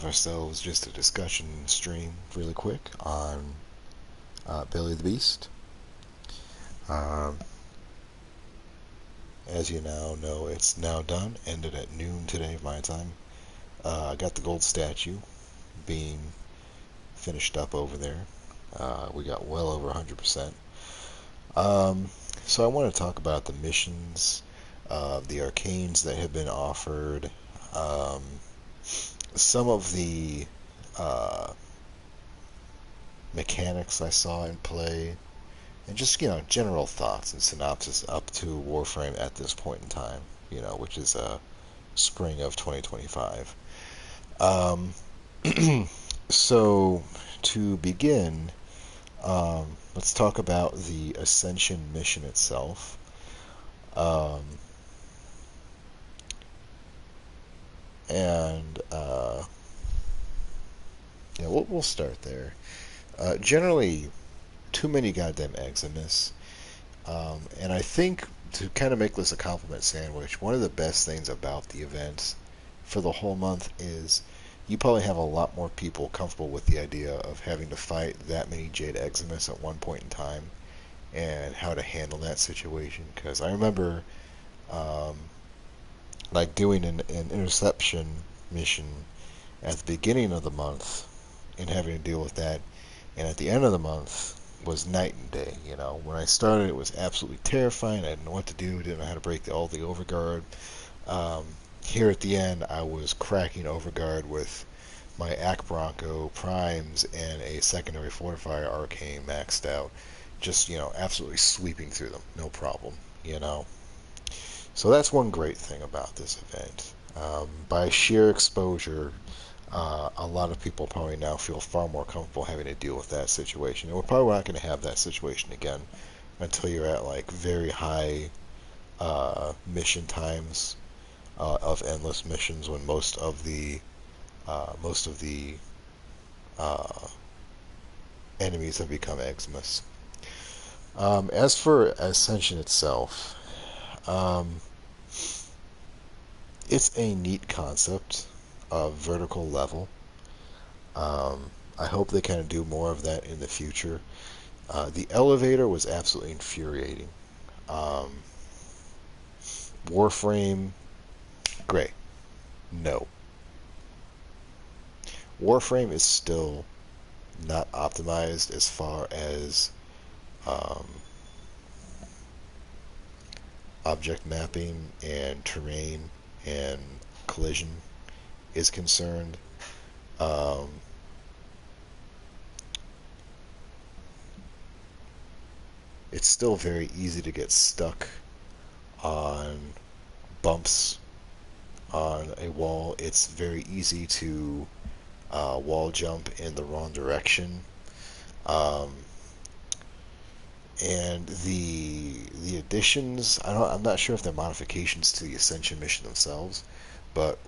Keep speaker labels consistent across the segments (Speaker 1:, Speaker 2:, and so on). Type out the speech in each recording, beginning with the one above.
Speaker 1: ourselves just a discussion stream really quick on Billy the Beast. Um, as you now know, it's now done. Ended at noon today, my time. I got the gold statue being finished up over there. We got well over 100%. Um, so I want to talk about the missions, the arcanes that have been offered, um, some of the uh, mechanics I saw in play, and just general thoughts and synopsis up to Warframe at this point in time, which is spring of 2025. Um, so to begin, let's talk about the Ascension mission itself. Um, and yeah, we'll start there. Generally, too many goddamn eggs in this. And I think to kind of make this a compliment sandwich, one of the best things about the event for the whole month is you probably have a lot more people comfortable with the idea of having to fight that many Jade Eximus at one point in time and how to handle that situation. Because I remember um, like doing an interception mission at the beginning of the month and having to deal with that, and at the end of the month was night and day. When I started, it was absolutely terrifying. I didn't know what to do, didn't know how to break all the overguard. Um, Here at the end, I was cracking overguard with my Ak Bronco primes and a secondary fortifier arcane maxed out. Just, absolutely sweeping through them, no problem, you know. So that's one great thing about this event. By sheer exposure, a lot of people probably now feel far more comfortable having to deal with that situation. And we're probably not going to have that situation again until you're at like very high mission times of endless missions when most of the uh, enemies have become Eximus. As for Ascension itself, um, it's a neat concept of vertical level. I hope they kind of do more of that in the future. The elevator was absolutely infuriating. Um, Warframe, great. No. Warframe is still not optimized as far as um, object mapping and terrain and collision is concerned. Um, it's still very easy to get stuck on bumps on a wall. It's very easy to wall jump in the wrong direction. Um, and the additions, I'm not sure if they're modifications to the Ascension mission themselves, but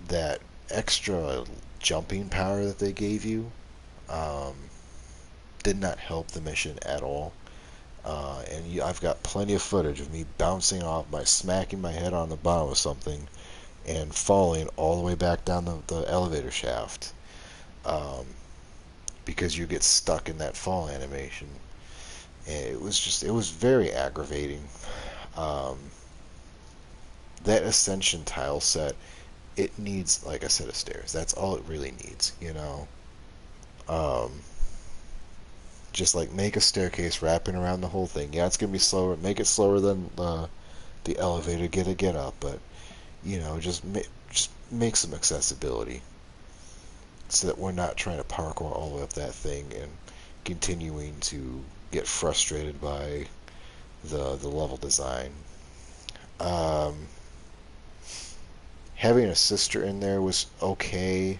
Speaker 1: that extra jumping power that they gave you um, did not help the mission at all. I've got plenty of footage of me bouncing off by smacking my head on the bottom of something and falling all the way back down the elevator shaft um, because you get stuck in that fall animation. And it was very aggravating. Um, that Ascension tile set, it needs like a set of stairs. That's all it really needs. Um, just like make a staircase wrapping around the whole thing. Yeah, it's gonna be slower. Make it slower than the elevator. Get up, but just make some accessibility so that we're not trying to parkour all the way up that thing and continuing to get frustrated by the level design. Um, Having a sister in there was okay.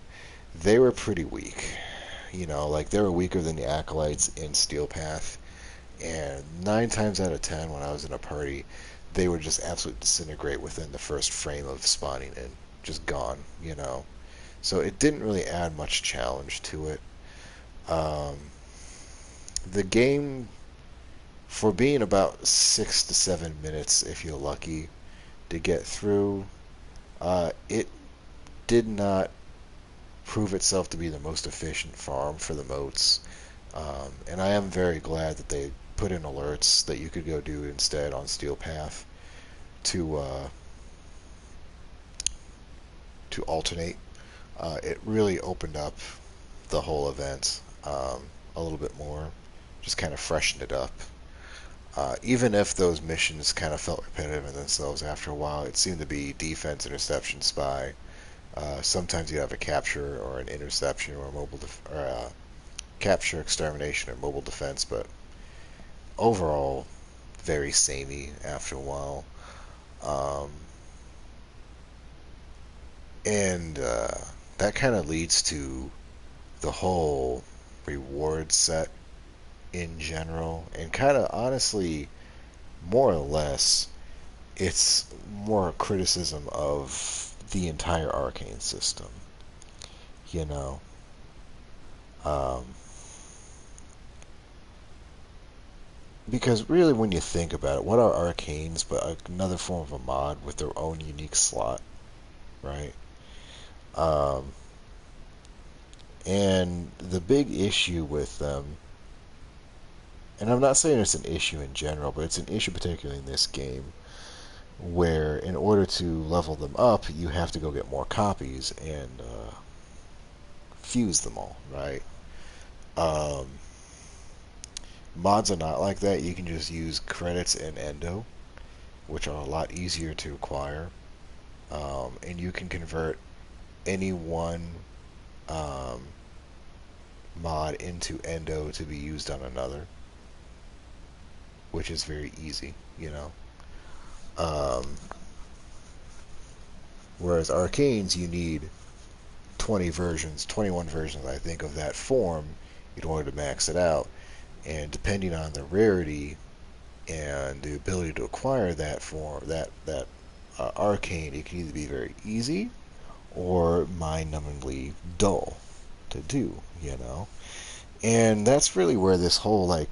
Speaker 1: They were pretty weak. Like they were weaker than the acolytes in Steel Path. And 9 times out of 10, when I was in a party, they would just absolutely disintegrate within the first frame of spawning in. Just gone. So it didn't really add much challenge to it. Um, the game, for being about 6 to 7 minutes, if you're lucky, to get through, it did not prove itself to be the most efficient farm for the moats. And I am very glad that they put in alerts that you could go do instead on Steel Path to alternate. It really opened up the whole event a little bit more, just kind of freshened it up. Even if those missions kind of felt repetitive in themselves after a while, it seemed to be defense, interception, spy. Sometimes you have a capture or an interception or a or a capture, extermination, or mobile defense, but overall, very samey after a while. Um, and that kind of leads to the whole reward set in general, and kind of honestly, more or less, it's more a criticism of the entire arcane system. You know, um, because really, when you think about it, what are arcanes but another form of a mod with their own unique slot, right? Um, and the big issue with them, and I'm not saying it's an issue in general, but it's an issue particularly in this game, where in order to level them up, you have to go get more copies and fuse them all, right? Um, Mods are not like that. You can just use credits and endo, which are a lot easier to acquire, and you can convert any one um, mod into endo to be used on another, which is very easy, you know. Um, Whereas arcanes, you need 20 versions, 21 versions, I think, of that form in order to max it out. And depending on the rarity and the ability to acquire that form, that arcane, it can either be very easy or mind-numbingly dull to do, you know. And that's really where this whole, like,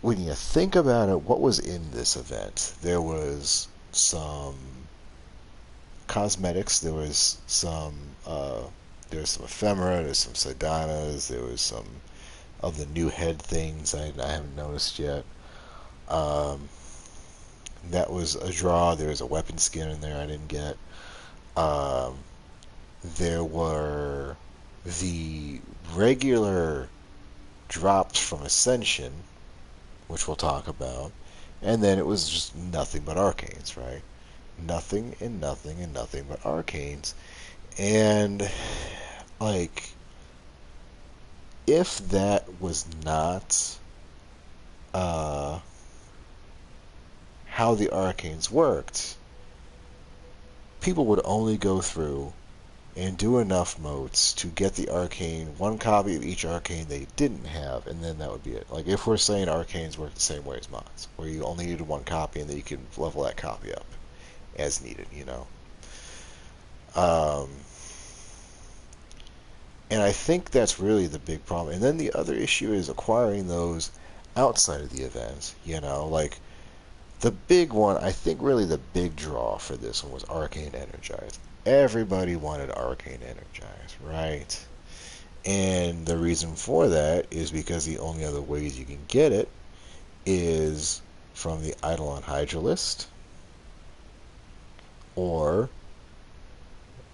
Speaker 1: when you think about it, what was in this event? There was some cosmetics. There was some ephemera. There's some Sidanas. There was some of the new head things I haven't noticed yet. Um, that was a draw. There was a weapon skin in there I didn't get. Um, there were the regular drops from Ascension, which we'll talk about, and then it was just nothing but arcanes, right? Nothing and nothing and nothing but arcanes. And, like, if that was not uh, how the arcanes worked, people would only go through and do enough motes to get the arcane, one copy of each arcane they didn't have, and then that would be it. Like, if we're saying arcanes work the same way as mods, where you only needed one copy and then you can level that copy up as needed, you know. Um, and I think that's really the big problem. And then the other issue is acquiring those outside of the event, you know. Like, the big one, I think really the big draw for this one was Arcane Energize. Everybody wanted Arcane Energize, right? And the reason for that is because the only other ways you can get it is from the Eidolon Hydralist or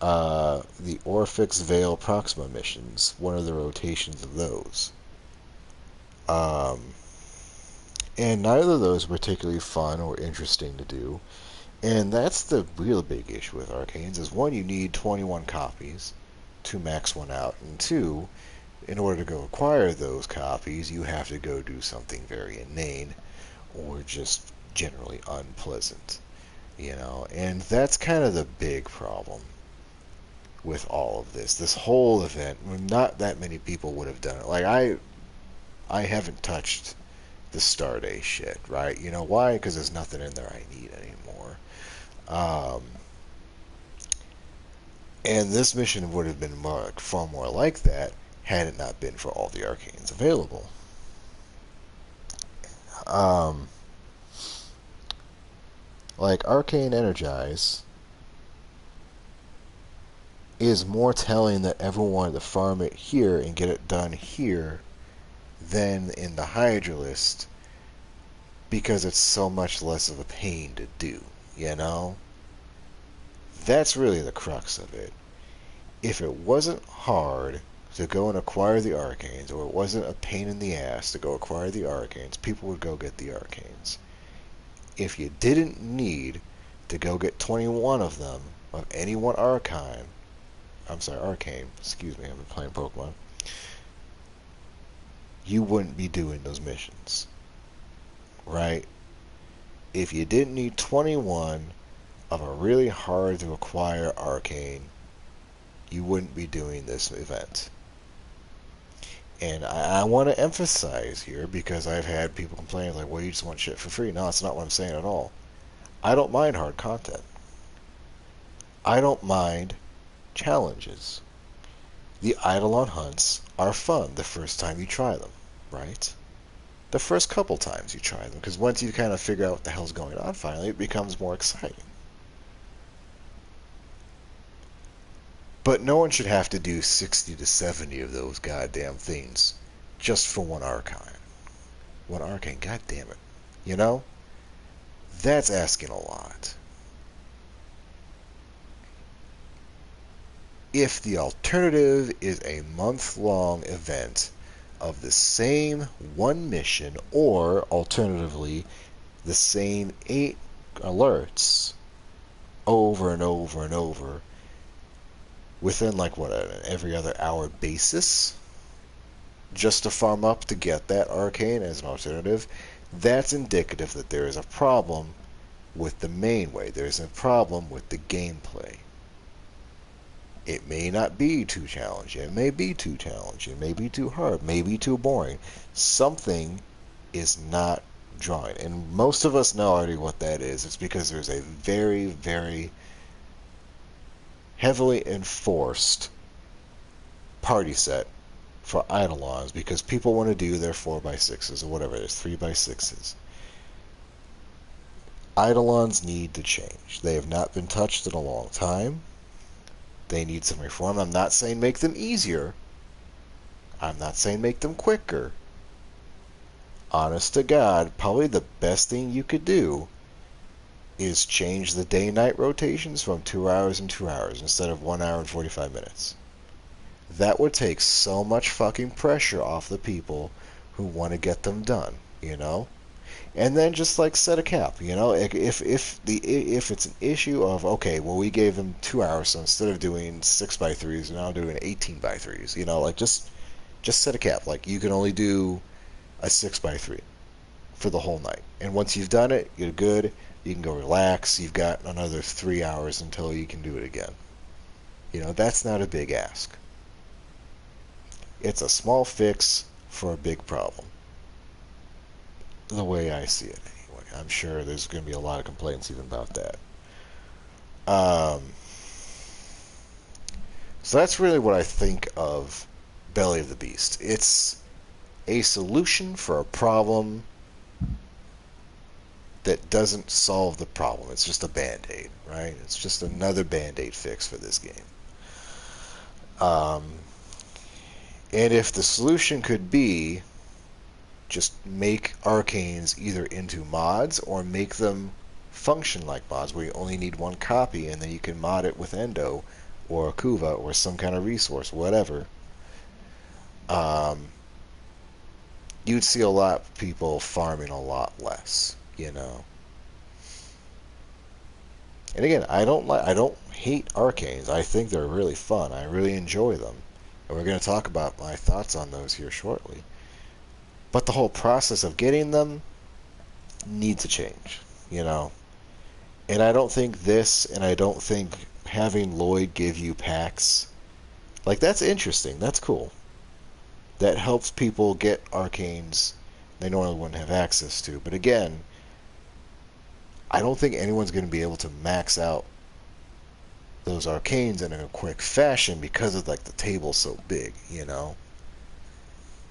Speaker 1: the Orphix Veil Proxima missions, one of the rotations of those. Um, and neither of those are particularly fun or interesting to do. And that's the real big issue with Arcanes, is one, you need 21 copies to max one out, and two, in order to go acquire those copies, you have to go do something very inane or just generally unpleasant, you know. And that's kind of the big problem with all of this. This whole event, not that many people would have done it. Like, I haven't touched the Starday shit, right? You know why? Because there's nothing in there I need anymore. Um, and this mission would have been far more like that had it not been for all the arcanes available. Um, like Arcane Energize is more telling that everyone wanted to farm it here and get it done here than in the Hydra list because it's so much less of a pain to do, you know? That's really the crux of it. If it wasn't hard to go and acquire the arcanes, or it wasn't a pain in the ass to go acquire the arcanes, people would go get the arcanes. If you didn't need to go get 21 of them, of any one arcane, excuse me, I've been playing Pokemon, you wouldn't be doing those missions, right? If you didn't need 21 of a really hard to acquire arcane, you wouldn't be doing this event. And I want to emphasize here, because I've had people complain, like, well, you just want shit for free. No, that's not what I'm saying at all. I don't mind hard content. I don't mind challenges. The Eidolon hunts are fun the first time you try them, right? The first couple times you try them, because once you kind of figure out what the hell's going on finally, it becomes more exciting. But no one should have to do 60 to 70 of those goddamn things just for one arcane. One arcane, god damn it. You know? That's asking a lot. If the alternative is a month-long event of the same one mission, or alternatively, the same 8 alerts over and over and over, within like what, an every other hour basis, just to farm up to get that arcane as an alternative, that's indicative that there is a problem with the main way. There's a problem with the gameplay. It may not be too challenging. It may be too challenging. It may be too hard. It may be too boring. Something is not drawing. And most of us know already what that is. It's because there's a very, very heavily enforced party set for Eidolons, because people want to do their 4x6s or whatever it is, 3x6s. Eidolons need to change. They have not been touched in a long time. They need some reform. I'm not saying make them easier. I'm not saying make them quicker. Honest to God, probably the best thing you could do is change the day-night rotations from 2 hours and 2 hours instead of 1 hour and 45 minutes. That would take so much fucking pressure off the people who want to get them done, you know? And then just like set a cap, you know? If it's an issue of, okay, well, we gave them 2 hours, so instead of doing 6x3s, we're now doing 18x3s, you know? Like, just set a cap. Like, you can only do a 6x3 for the whole night. And once you've done it, you're good. You can go relax. You've got another 3 hours until you can do it again. You know, that's not a big ask. It's a small fix for a big problem. The way I see it, anyway. I'm sure there's going to be a lot of complaints even about that. So that's really what I think of Belly of the Beast. It's a solution for a problem that doesn't solve the problem. It's just a band-aid, right? It's just another band-aid fix for this game. And if the solution could be just make arcanes either into mods or make them function like mods where you only need one copy and then you can mod it with Endo or Akuva or some kind of resource, whatever, you'd see a lot of people farming a lot less, you know. And again, I don't hate arcanes. I think they're really fun. I really enjoy them. And we're going to talk about my thoughts on those here shortly. But the whole process of getting them needs to change, you know. And I don't think and I don't think having Lloyd give you packs, like, that's interesting. That's cool. That helps people get arcanes they normally wouldn't have access to. But again, I don't think anyone's going to be able to max out those arcanes in a quick fashion because of, like, the table's so big, you know.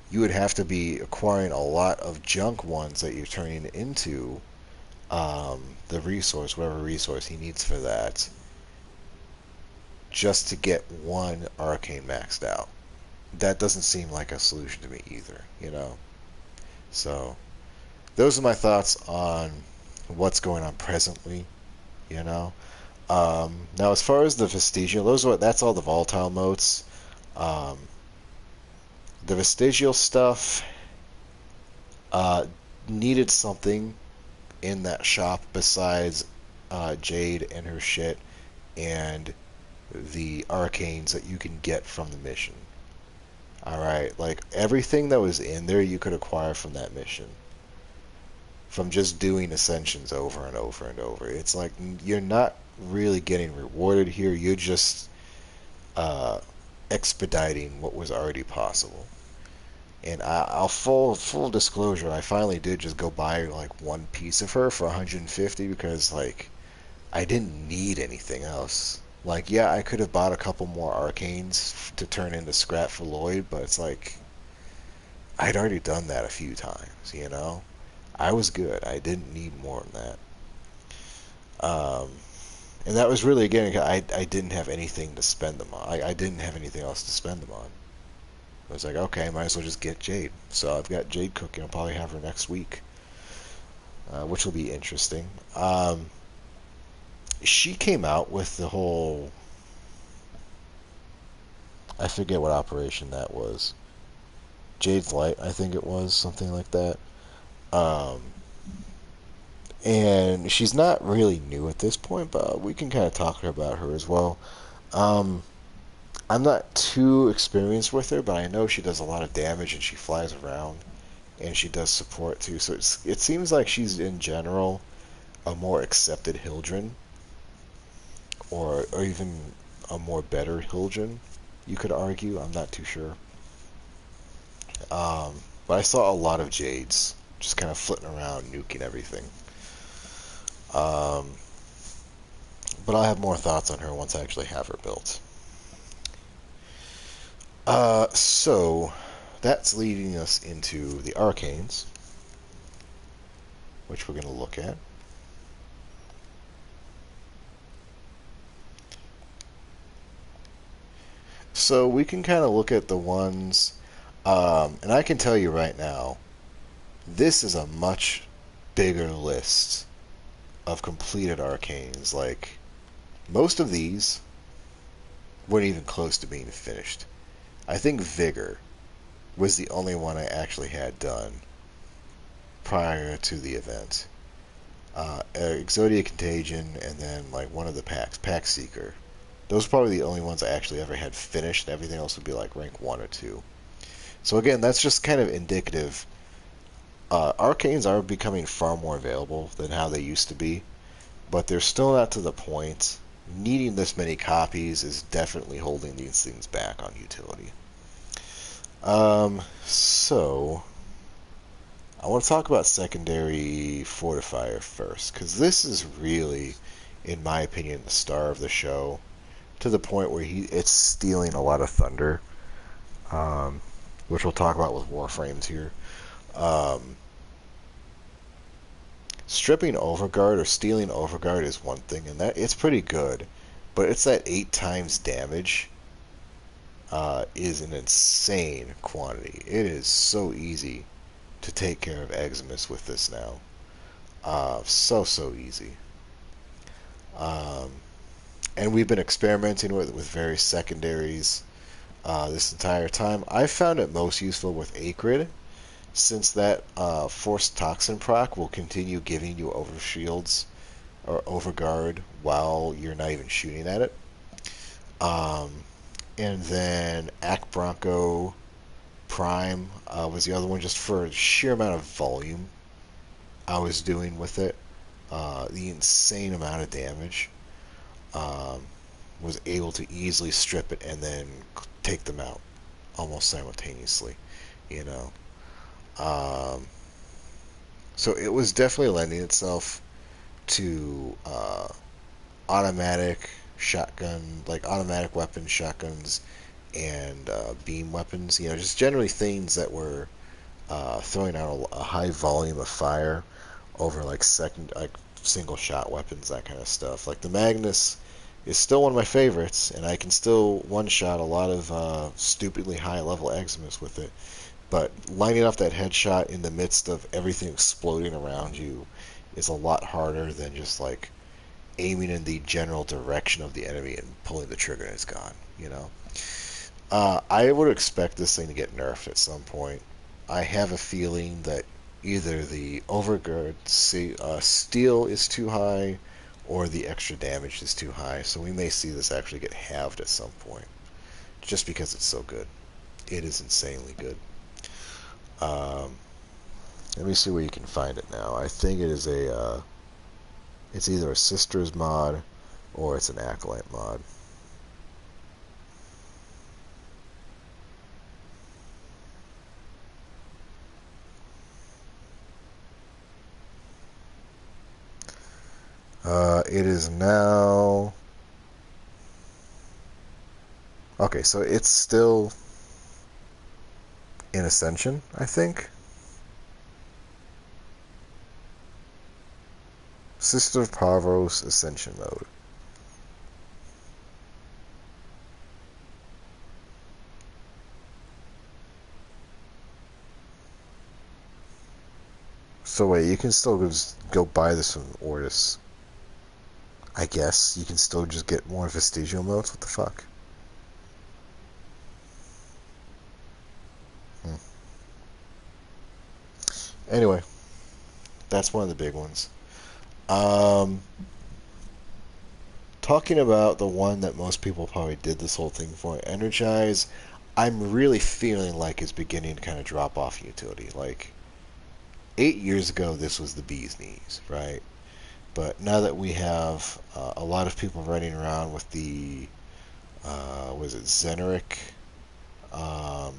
Speaker 1: You would have to be acquiring a lot of junk ones that you're turning into the resource, whatever resource he needs for that, just to get one arcane maxed out. That doesn't seem like a solution to me either, you know? So, those are my thoughts on what's going on presently, you know? Now, as far as the vestigial, that's all the volatile motes. Um, the vestigial stuff uh, needed something in that shop besides Jade and her shit and the arcanes that you can get from the mission. Alright, like everything that was in there you could acquire from that mission. From just doing ascensions over and over and over. It's like you're not really getting rewarded here, you're just uh, expediting what was already possible. And I'll full disclosure, I finally did just go buy like one piece of her for 150 because like I didn't need anything else. Like yeah, I could have bought a couple more arcanes to turn into scrap for Lloyd, but it's like I'd already done that a few times, you know? I was good. I didn't need more than that. And that was really again I didn't have anything to spend them on. I didn't have anything else to spend them on. I was like, okay, might as well just get Jade. So I've got Jade cooking. I'll probably have her next week, which will be interesting. She came out with the whole, I forget what operation that was. Jade's Light, I think it was, something like that. Um, and she's not really new at this point, but we can kind of talk about her as well. Um, I'm not too experienced with her, but I know she does a lot of damage and she flies around. And she does support too. So it seems like she's in general a more accepted Hildren, or even a more better Hildren. You could argue. I'm not too sure. But I saw a lot of Jades just kind of flitting around, nuking everything. Um, but I'll have more thoughts on her once I actually have her built. So that's leading us into the Arcanes, which we're going to look at. So we can kind of look at the ones, and I can tell you right now, this is a much bigger list of completed arcanes. Like, most of these weren't even close to being finished. I think Vigor was the only one I actually had done prior to the event. Exodia Contagion, and then like one of the packs, Pack Seeker. Those are probably the only ones I actually ever had finished. Everything else would be like rank 1 or 2. So again, that's just kind of indicative. Arcanes are becoming far more available than how they used to be, but they're still not to the point. Needing this many copies is definitely holding these things back on utility. So I want to talk about secondary fortifier first, because this is really, in my opinion, the star of the show, to the point where it's stealing a lot of thunder, which we'll talk about with Warframes here. Stripping Overguard or stealing Overguard is one thing, and that it's pretty good, but it's that 8 times damage is an insane quantity. It is so easy to take care of Eximus with this now. So easy. Um, and we've been experimenting with various secondaries this entire time. I found it most useful with Acrid, since that Forced Toxin proc will continue giving you overshields or overguard while you're not even shooting at it. And then Act Bronco Prime was the other one, just for sheer amount of volume I was doing with it. The insane amount of damage. Was able to easily strip it and then take them out almost simultaneously, you know. So it was definitely lending itself to automatic shotgun, like automatic weapons, shotguns, and beam weapons. You know, just generally things that were throwing out a high volume of fire over like single shot weapons, that kind of stuff. Like the Magnus is still one of my favorites, and I can still one-shot a lot of stupidly high-level Eximus with it. But lining up that headshot in the midst of everything exploding around you is a lot harder than just like aiming in the general direction of the enemy and pulling the trigger and it's gone. You know, I would expect this thing to get nerfed at some point. I have a feeling that either the overgird steel is too high or the extra damage is too high, so we may see this actually get halved at some point, just because it's so good. It is insanely good. Um, Let me see where you can find it now. I think it is it's either a Sisters mod or it's an Acolyte mod. It is now. Okay, so it's still in Ascension, I think. Sister of Parvos Ascension mode. So wait, you can still just go buy this from Ortis. I guess you can still just get more vestigial modes. What the fuck? Hmm. Anyway, that's one of the big ones. Um, Talking about the one that most people probably did this whole thing for, Energize, I'm really feeling like it's beginning to kind of drop off in utility. Like 8 years ago, this was the bee's knees, right? But now that we have a lot of people running around with the was it Zeneric um,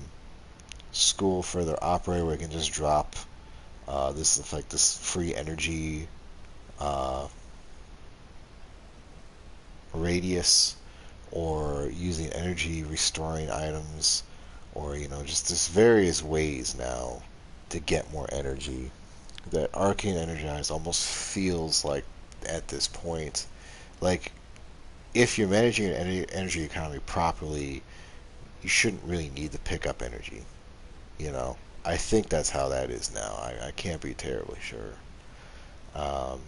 Speaker 1: school for their operator, where you can just drop this is like this free energy uh, radius, or using energy restoring items, or just there's various ways now to get more energy. That Arcane Energize almost feels like at this point, like if you're managing your energy economy properly, you shouldn't really need to pick up energy. You know, I think that's how that is now. I can't be terribly sure. Um,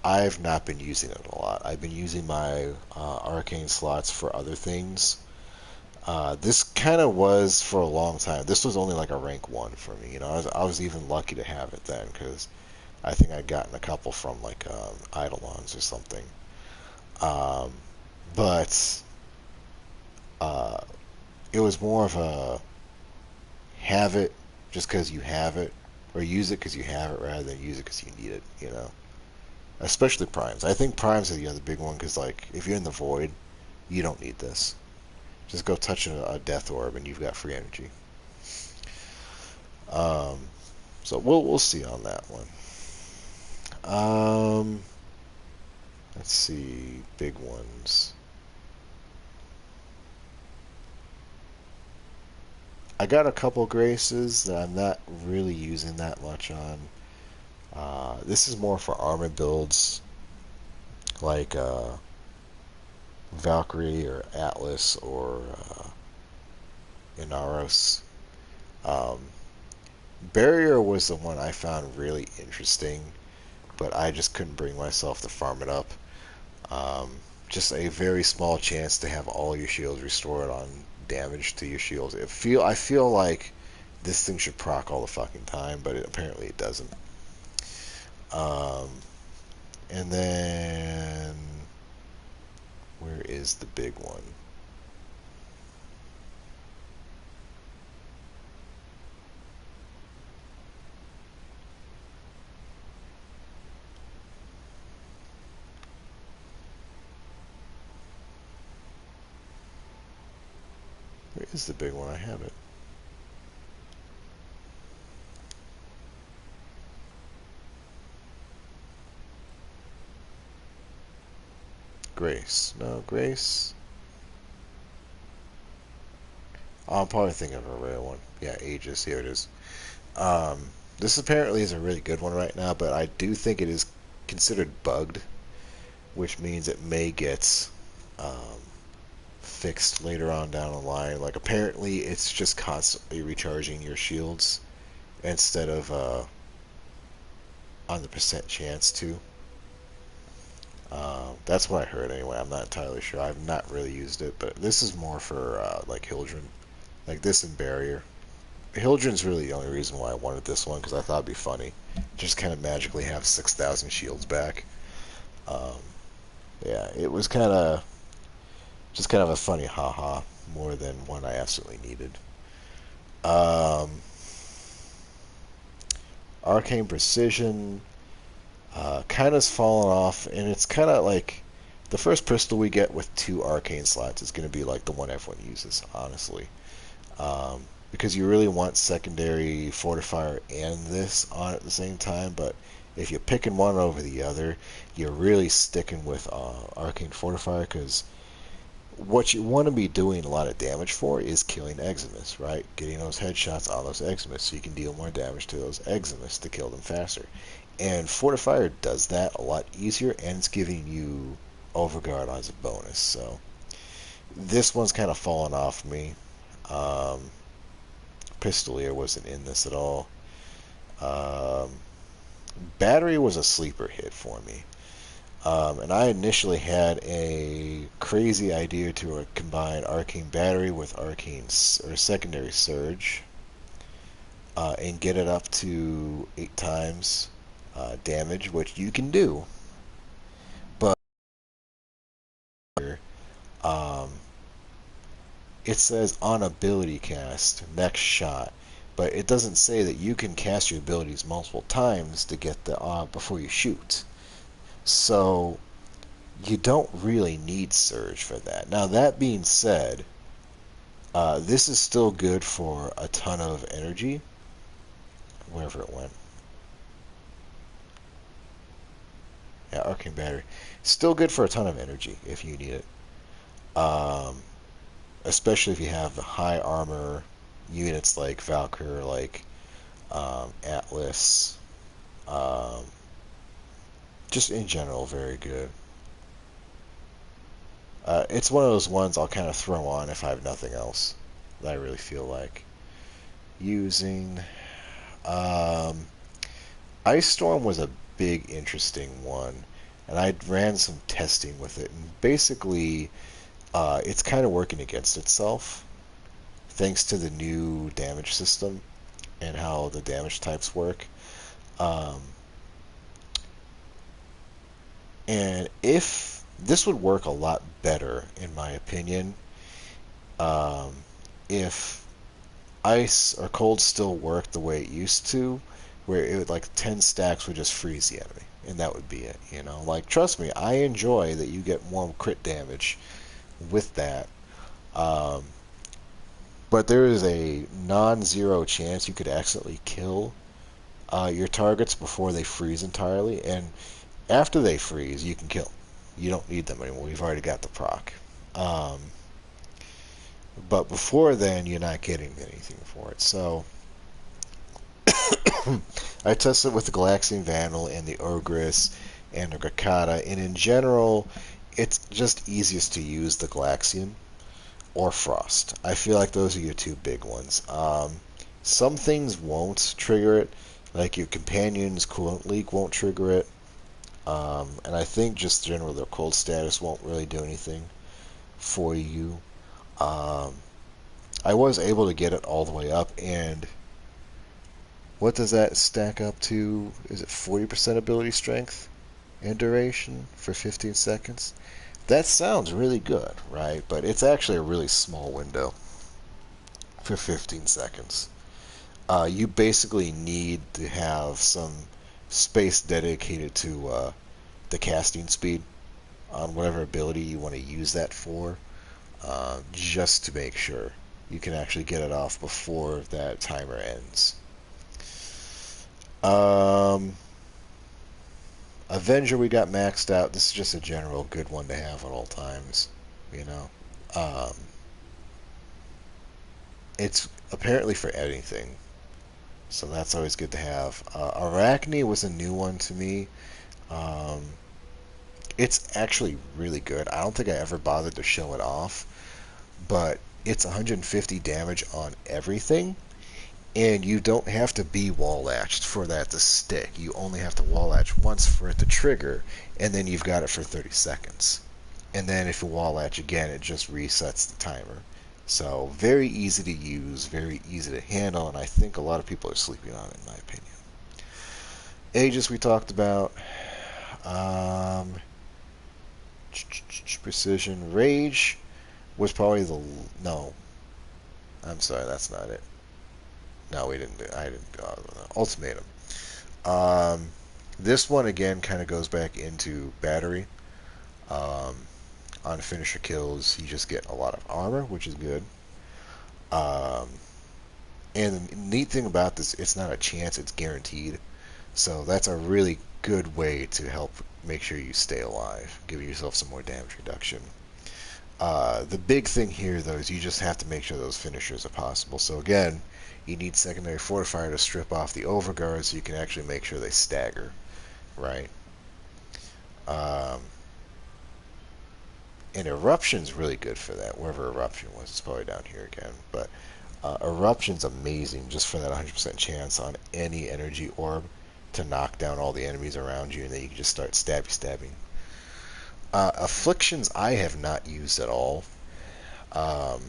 Speaker 1: I've not been using it a lot. I've been using my arcane slots for other things. This kind of was for a long time. This was only like a rank 1 for me. I was even lucky to have it then because I think I'd gotten a couple from like Eidolons or something. Um, but uh, it was more of a have it just because you have it, or use it because you have it rather than use it because you need it. Especially primes. I think primes are the other big one because like if you're in the void, you don't need this. Just go touch a death orb and you've got free energy. Um, so we'll see on that one. Um, let's see big ones. I got a couple graces that I'm not really using that much on. This is more for armor builds like Valkyrie or Atlas or Inaros. Um, Barrier was the one I found really interesting, but I just couldn't bring myself to farm it up. Um, just a very small chance to have all your shields restored on damage to your shields. I feel like this thing should proc all the fucking time, but apparently it doesn't. Um, and then where is the big one? Where is the big one? I have it. Grace. No, Grace. I'm probably thinking of a rare one. Yeah, Aegis. Here it is. This apparently is a really good one right now, but I do think it is considered bugged, which means it may get um, fixed later on down the line. Like apparently, it's just constantly recharging your shields instead of on the percent chance to. That's what I heard anyway. I'm not entirely sure. I've not really used it, but this is more for like Hildren, like this and Barrier. Hildren's really the only reason why I wanted this one because I thought it'd be funny, just kind of magically have 6,000 shields back. Um, yeah, it was just kind of a funny haha more than one I absolutely needed. Um, Arcane Precision kind of's fallen off, and it's kind of like the first pistol we get with two arcane slots is going to be like the one everyone uses, honestly. Because you really want secondary fortifier and this on at the same time, but if you're picking one over the other, you're really sticking with arcane fortifier because what you want to be doing a lot of damage for is killing Eximus, right? Getting those headshots on those Eximus so you can deal more damage to those Eximus to kill them faster. And Fortifier does that a lot easier, and it's giving you Overguard as a bonus. So this one's kind of fallen off me. Um, Pistolier wasn't in this at all. Um, Battery was a sleeper hit for me. And I initially had a crazy idea to combine Arcane Battery with Arcane or Secondary Surge and get it up to 8 times damage, which you can do. But um, it says on ability cast, next shot. But it doesn't say that you can cast your abilities multiple times to get the before you shoot. So you don't really need Surge for that. Now, that being said, this is still good for a ton of energy. Wherever it went. Yeah, Arcane Battery. Still good for a ton of energy if you need it. Um, Especially if you have the high armor units like Valkyr, like Atlas. Um, just in general, very good. It's one of those ones I'll kind of throw on if I have nothing else that I really feel like using. Um, Ice Storm was a big, interesting one, and I ran some testing with it, and basically, it's kind of working against itself, thanks to the new damage system and how the damage types work. Um, and if this would work a lot better, in my opinion, um, if ice or cold still worked the way it used to, where it would like 10 stacks would just freeze the enemy, and that would be it. Like trust me, I enjoy that you get more crit damage with that. Um, but there is a non-zero chance you could accidentally kill your targets before they freeze entirely, and after they freeze, you can kill them. You don't need them anymore. You've already got the proc. Um, but before then, you're not getting anything for it. So I tested with the Galaxian Vandal and the Ogress and the Grakata, and in general, it's just easiest to use the Galaxian or Frost. I feel like those are your two big ones. Some things won't trigger it, like your companion's coolant leak won't trigger it, and I think just generally their cold status won't really do anything for you. Um, I was able to get it all the way up, and what does that stack up to? Is it 40% ability strength and duration for 15 seconds? That sounds really good, right? But it's actually a really small window for 15 seconds. You basically need to have some space dedicated to the casting speed on whatever ability you want to use that for, just to make sure you can actually get it off before that timer ends. Um, Avenger we got maxed out. This is just a general good one to have at all times, you know. Um, it's apparently for anything, so that's always good to have. Arachne was a new one to me. Um, It's actually really good. I don't think I ever bothered to show it off, but it's 150 damage on everything, and you don't have to be wall latched for that to stick. You only have to wall latch once for it to trigger, and then you've got it for 30 seconds. And then if you wall latch again, it just resets the timer. So very easy to use, very easy to handle, and I think a lot of people are sleeping on it, in my opinion. Aegis we talked about. Um, Precision Rage was probably the no. I'm sorry, that's not it. No, we didn't do. I didn't go Ultimatum. Um, this one again kind of goes back into battery. Um, on finisher kills, you just get a lot of armor, which is good. Um, and the neat thing about this, it's not a chance; it's guaranteed. So that's a really good way to help make sure you stay alive, give yourself some more damage reduction. The big thing here, though, is you just have to make sure those finishers are possible. So again, you need secondary fortifier to strip off the overguard so you can actually make sure they stagger, right? Um, and eruption's really good for that. Wherever eruption was, it's probably down here again. But eruption's amazing just for that 100% chance on any energy orb to knock down all the enemies around you, and then you can just start stabbing. Afflictions I have not used at all. Um,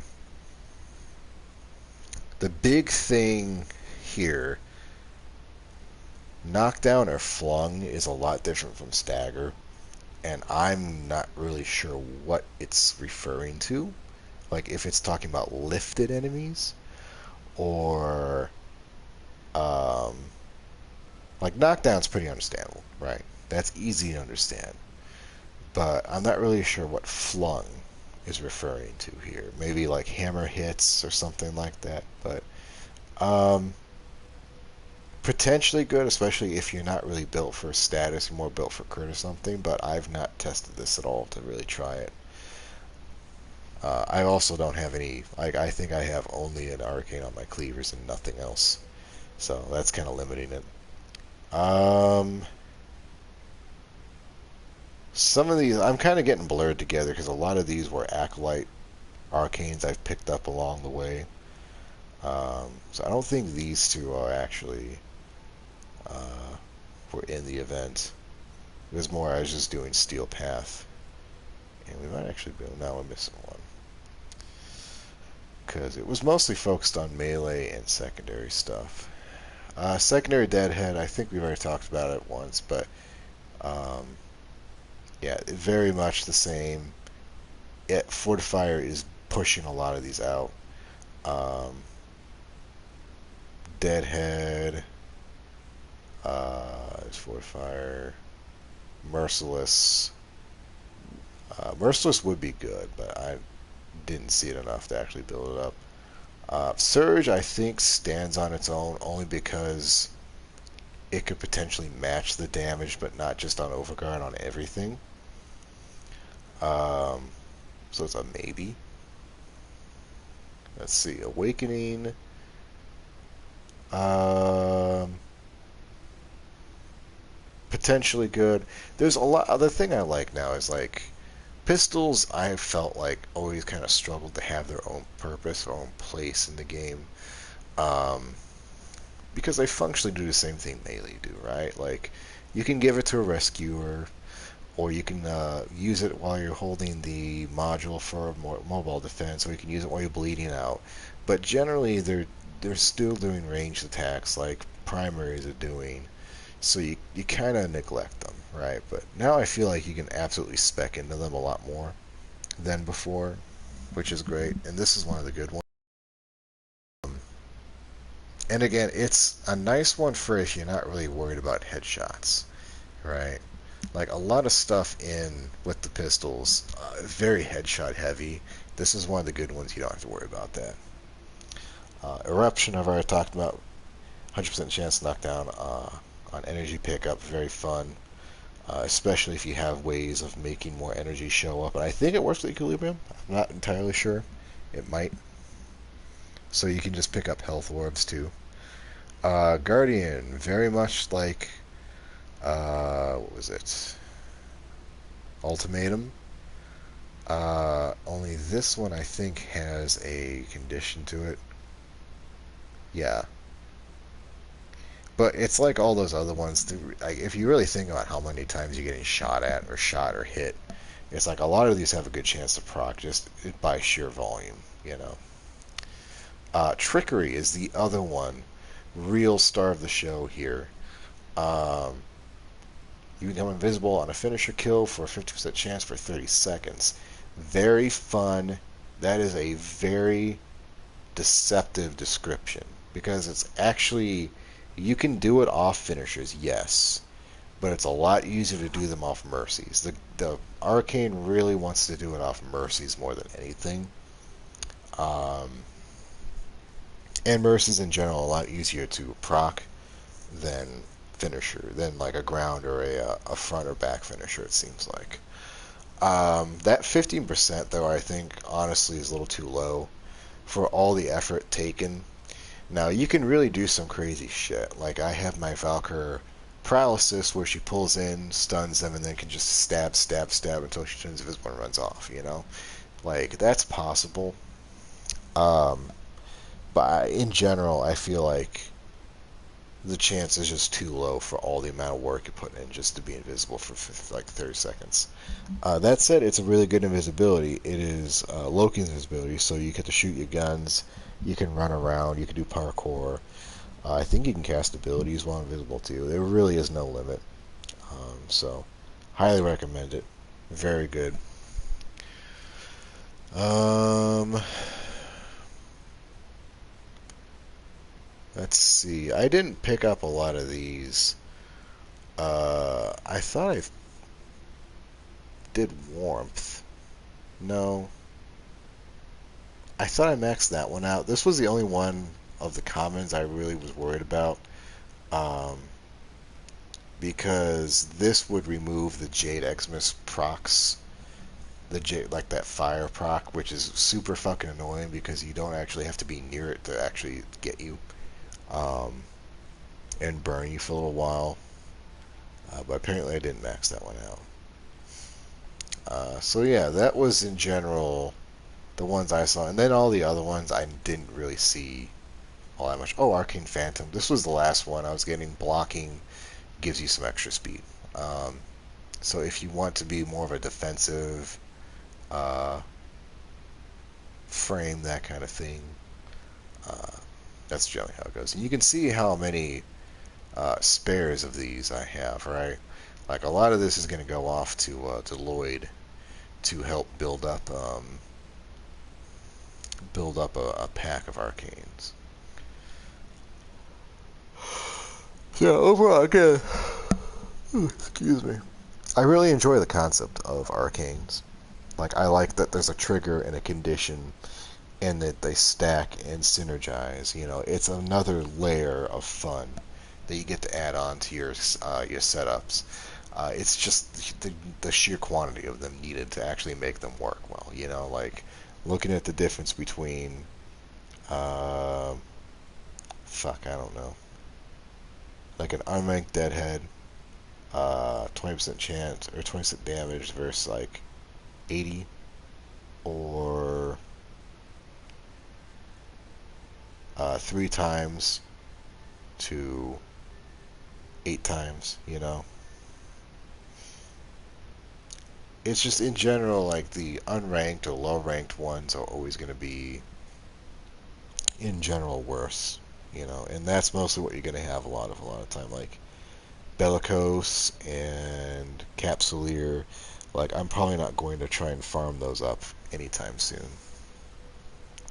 Speaker 1: the big thing here, knockdown or flung is a lot different from stagger, and I'm not really sure what it's referring to. Like if it's talking about lifted enemies or um, like knockdown's pretty understandable, right? That's easy to understand. But I'm not really sure what flung is referring to here. Maybe like hammer hits or something like that. But um, potentially good, especially if you're not really built for status, you're more built for crit or something. But I've not tested this at all to really try it. I also don't have any. Like I think I have only an arcane on my cleavers and nothing else. So that's kind of limiting it. Um, some of these I'm kind of getting blurred together because a lot of these were acolyte arcanes I've picked up along the way. So I don't think these two are actually were in the event. It was more I was just doing Steel Path, and we might actually be. Now we're missing one because it was mostly focused on melee and secondary stuff. Secondary Deadhead, I think we've already talked about it once, but um, yeah, very much the same. Fortifier is pushing a lot of these out. Um, Deadhead, is Fortifier, Merciless. Merciless would be good, but I didn't see it enough to actually build it up. Surge, I think, stands on its own only because it could potentially match the damage, but not just on Overguard on everything. Um, so it's a maybe. Let's see, Awakening. Um, Potentially good. There's a lot. Other thing I like now is like pistols. I felt like always kind of struggled to have their own purpose, their own place in the game, um, because they functionally do the same thing melee do, right? Like you can give it to a rescuer, or you can use it while you're holding the module for mobile defense, or you can use it while you're bleeding out. But generally, they're still doing ranged attacks like primaries are doing, so you kind of neglect them, right? But now I feel like you can absolutely spec into them a lot more than before, which is great. And this is one of the good ones. And again, it's a nice one for if you're not really worried about headshots, right? Like a lot of stuff in with the pistols, very headshot heavy. This is one of the good ones. You don't have to worry about that. Eruption, I've already talked about. 100% chance knockdown on energy pickup. Very fun, especially if you have ways of making more energy show up. And I think it works with equilibrium. I'm not entirely sure. It might. So you can just pick up health orbs too. Guardian, very much like what was it? Ultimatum. Only this one I think has a condition to it. Yeah, but it's like all those other ones. Like if you really think about how many times you're getting shot at or shot or hit, it's like a lot of these have a good chance to proc just by sheer volume. You know. Trickery is the other one. Real star of the show here. Um, you become invisible on a finisher kill for a 50% chance for 30 seconds. Very fun. That is a very deceptive description because it's actually you can do it off finishers, yes, but it's a lot easier to do them off mercies. The arcane really wants to do it off mercies more than anything, um, and mercies in general a lot easier to proc than finisher than like a ground or a front or back finisher. It seems like that 15% though I think honestly is a little too low for all the effort taken. Now, you can really do some crazy shit. Like, I have my Valkyr paralysis where she pulls in, stuns them, and then can just stab, stab, stab until she turns invisible and runs off, you know? Like, that's possible. Um, but in general, I feel like the chance is just too low for all the amount of work you put in just to be invisible for like 30 seconds. That said, it's a really good invisibility. It is Loki's invisibility, so you get to shoot your guns, you can run around, you can do parkour. I think you can cast abilities while invisible too. There really is no limit. So, highly recommend it. Very good. Um, let's see. I didn't pick up a lot of these. I thought I did warmth. No, I thought I maxed that one out. This was the only one of the commons I really was worried about. Um, because this would remove the Jade Xmas procs, the Jade, like that fire proc, which is super fucking annoying because you don't actually have to be near it to actually get you um, and burn you for a little while. But apparently I didn't max that one out. So yeah, that was in general the ones I saw, and then all the other ones I didn't really see all that much. Oh, Arcane Phantom. This was the last one I was getting. Blocking gives you some extra speed. Um, so if you want to be more of a defensive uh, frame, that kind of thing, uh, that's generally how it goes. And you can see how many spares of these I have, right? Like a lot of this is going to go off to Lloyd to help build up a pack of arcanes. Yeah, overall, again, excuse me. I really enjoy the concept of arcanes. Like I like that there's a trigger and a condition, and that they stack and synergize. You know, it's another layer of fun that you get to add on to your setups. It's just the sheer quantity of them needed to actually make them work well. You know, like looking at the difference between, uh, fuck, I don't know, like an unranked deadhead, 20% chance or 20% damage versus like 80, or 3 times to 8 times. You know, it's just in general like the unranked or low ranked ones are always going to be in general worse, you know, and that's mostly what you're going to have a lot of time, like Bellicose and Capsuleer. Like I'm probably not going to try and farm those up anytime soon.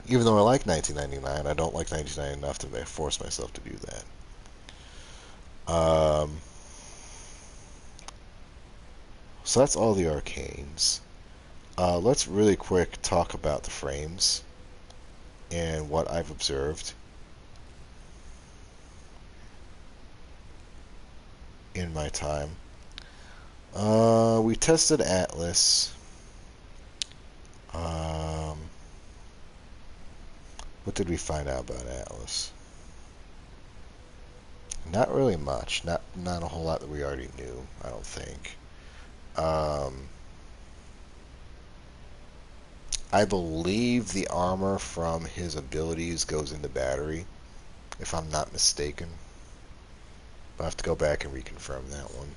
Speaker 1: Even though I like 1999, I don't like 1999 enough to force myself to do that. So that's all the arcanes. Let's really quick talk about the frames and what I've observed in my time. We tested Atlas. Um, what did we find out about Atlas? Not really much. Not a whole lot that we already knew, I don't think. Um, I believe the armor from his abilities goes into battery, if I'm not mistaken. I'll have to go back and reconfirm that one.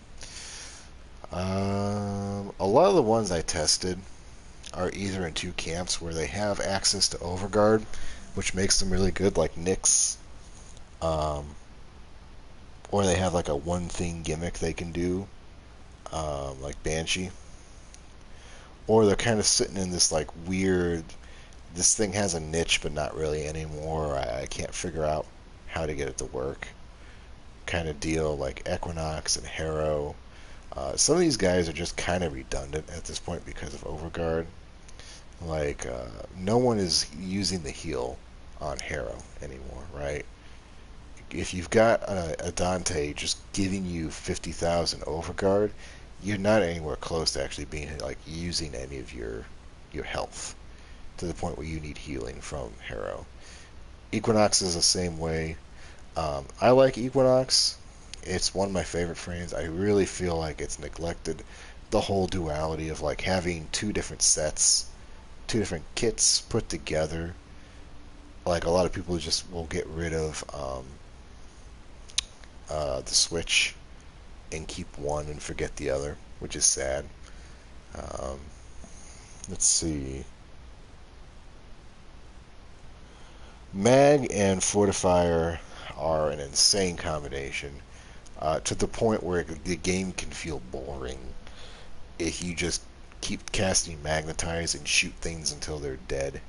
Speaker 1: A lot of the ones I tested are either in two camps where they have access to Overguard, which makes them really good, like Nyx, um, or they have like a one thing gimmick they can do, like Banshee, or they're kind of sitting in this like weird. This thing has a niche, but not really anymore. I can't figure out how to get it to work. Kind of deal like Equinox and Harrow. Some of these guys are just kind of redundant at this point because of Overguard. Like, no one is using the heal on Harrow anymore, right? If you've got a Dante just giving you 50,000 Overguard, you're not anywhere close to actually being like using any of your health to the point where you need healing from Harrow. Equinox is the same way. I like Equinox. It's one of my favorite frames. I really feel like it's neglected the whole duality of like having two different sets, two different kits put together. Like a lot of people just will get rid of the Switch and keep one and forget the other, which is sad. Um, let's see. Mag and Fortifier are an insane combination, to the point where the game can feel boring if you just keep casting Magnetize and shoot things until they're dead.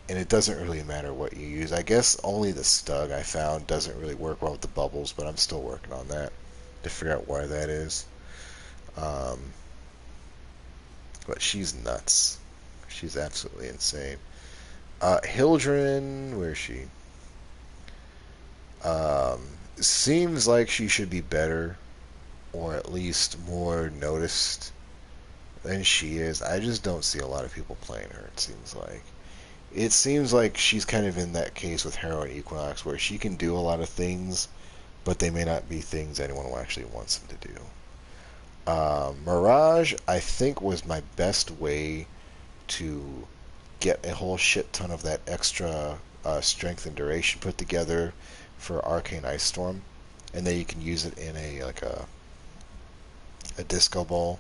Speaker 1: And it doesn't really matter what you use. I guess only the Stug I found doesn't really work well with the bubbles, but I'm still working on that to figure out why that is. Um, but she's nuts. She's absolutely insane. Hildren, where is she? Um, seems like she should be better, or at least more noticed than she is. I just don't see a lot of people playing her, it seems like. It seems like she's kind of in that case with Harrow and Equinox, where she can do a lot of things, but they may not be things anyone actually wants them to do. Mirage, I think, was my best way to get a whole shit ton of that extra strength and duration put together for Arcane Ice Storm, and then you can use it in a disco ball.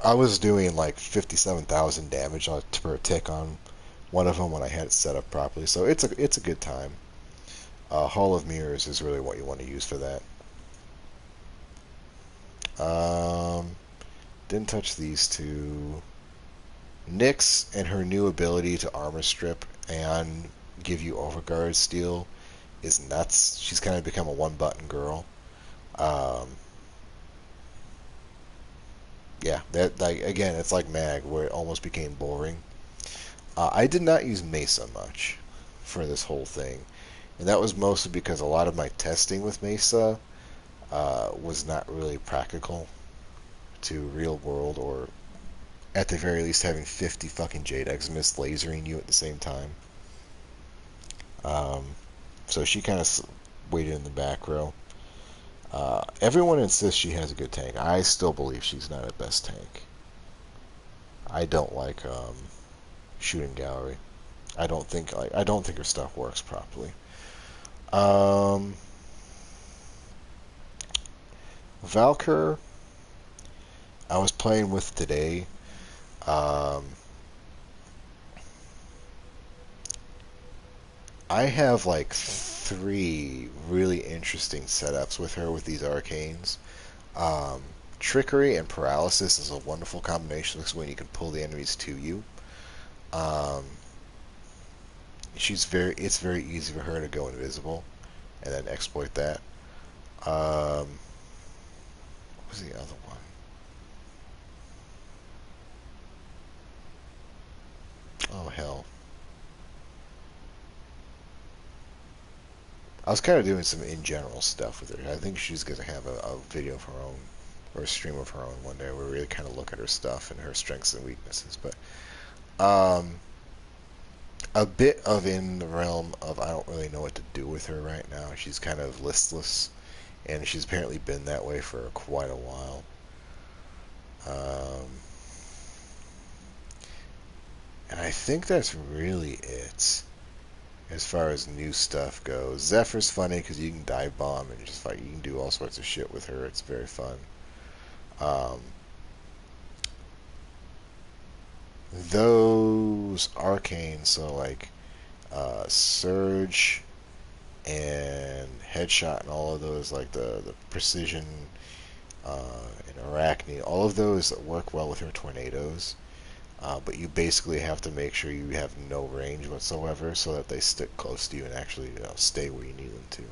Speaker 1: I was doing like 57,000 damage per tick on one of them when I had it set up properly, so it's a good time. Hall of Mirrors is really what you want to use for that. Um, didn't touch these two. Nyx and her new ability to armor strip and give you overguard steal is nuts. She's kind of become a one button girl. Um, yeah, that like again, it's like Mag where it almost became boring. I did not use Mesa much for this whole thing, and that was mostly because a lot of my testing with Mesa was not really practical to real world, or at the very least having 50 fucking Jade Eximus lasering you at the same time. Um, so she kind of waited in the back row. Everyone insists she has a good tank. I still believe she's not a best tank. I don't like shooting gallery. I don't think her stuff works properly. Um, Valkyr, I was playing with today. Um, I have like three really interesting setups with her with these arcanes. Um, Trickery and Paralysis is a wonderful combination because when you can pull the enemies to you. Um, it's very easy for her to go invisible and then exploit that. What was the other one? Oh hell. I was kind of doing some in general stuff with her. I think she's going to have a video of her own or a stream of her own one day where we really kind of look at her stuff and her strengths and weaknesses. But a bit of in the realm of I don't really know what to do with her right now. She's kind of listless, and she's apparently been that way for quite a while. Um, And I think that's really it as far as new stuff goes. Zephyr's funny because you can dive bomb and just fight. You can do all sorts of shit with her. It's very fun. Um, those arcanes, so like Surge and Headshot and all of those, like the precision and Arachne, all of those work well with her tornadoes. But you basically have to make sure you have no range whatsoever so that they stick close to you and actually stay where you need them to.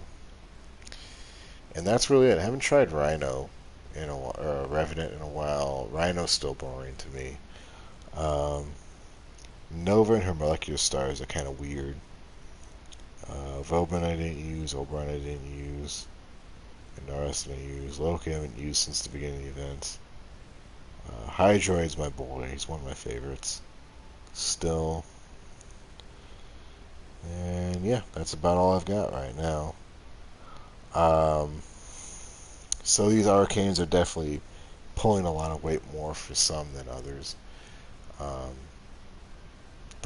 Speaker 1: And that's really it. I haven't tried Rhino or Revenant in a while. Rhino's still boring to me. Um, Nova and her molecular stars are kind of weird. Vobin I didn't use, Oberon I didn't use, and Naras I didn't use. Loki I haven't used since the beginning of the event. Hydroid's my boy. He's one of my favorites. Still. And yeah, that's about all I've got right now. Um, so these arcanes are definitely pulling a lot of weight more for some than others. Um,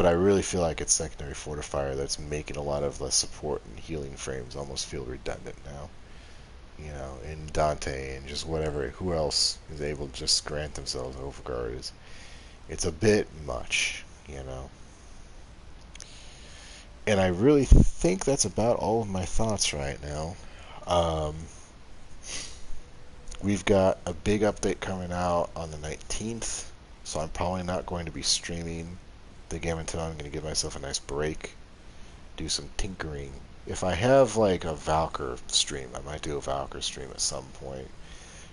Speaker 1: but I really feel like it's secondary fortifier that's making a lot of the support and healing frames almost feel redundant now. You know, in Dante and just whatever, who else is able to just grant themselves overguard is, it's a bit much, you know. And I really think that's about all of my thoughts right now. Um, we've got a big update coming out on the 19th, so I'm probably not going to be streaming the game until I'm going to give myself a nice break, do some tinkering. If I have like a Valkyr stream, I might do a Valkyr stream at some point,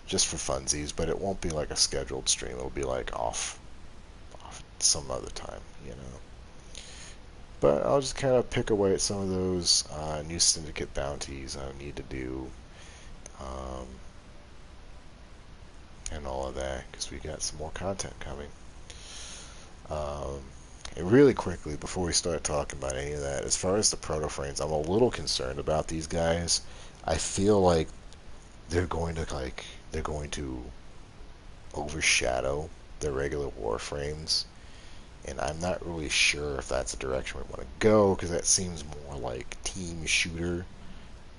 Speaker 1: just for funsies, but it won't be like a scheduled stream. It'll be like off some other time, you know. But I'll just kind of pick away at some of those new syndicate bounties I need to do, um, and all of that, because we got some more content coming. Um, and really quickly, before we start talking about any of that, as far as the proto frames, I'm a little concerned about these guys. I feel like they're going to overshadow the regular Warframes, and I'm not really sure if that's the direction we want to go, because that seems more like team shooter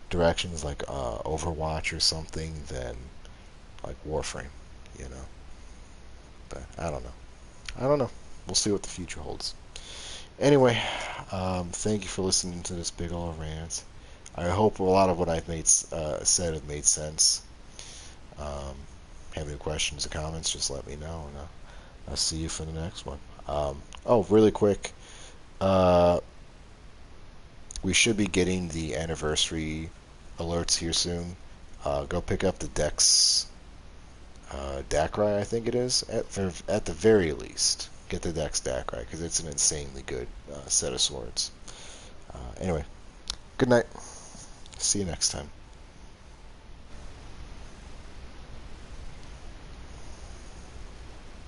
Speaker 1: directions, like Overwatch or something, than like Warframe, you know. But I don't know. I don't know. We'll see what the future holds. Anyway, thank you for listening to this big old rant. I hope a lot of what I've said have made sense. Um, have any questions or comments, just let me know, and I'll see you for the next one. Oh, really quick, uh, we should be getting the anniversary alerts here soon. Go pick up the Dex Darkrai, I think it is, at the very least. Get the Dex Darkrai, because it's an insanely good set of swords. Anyway, good night. See you next time.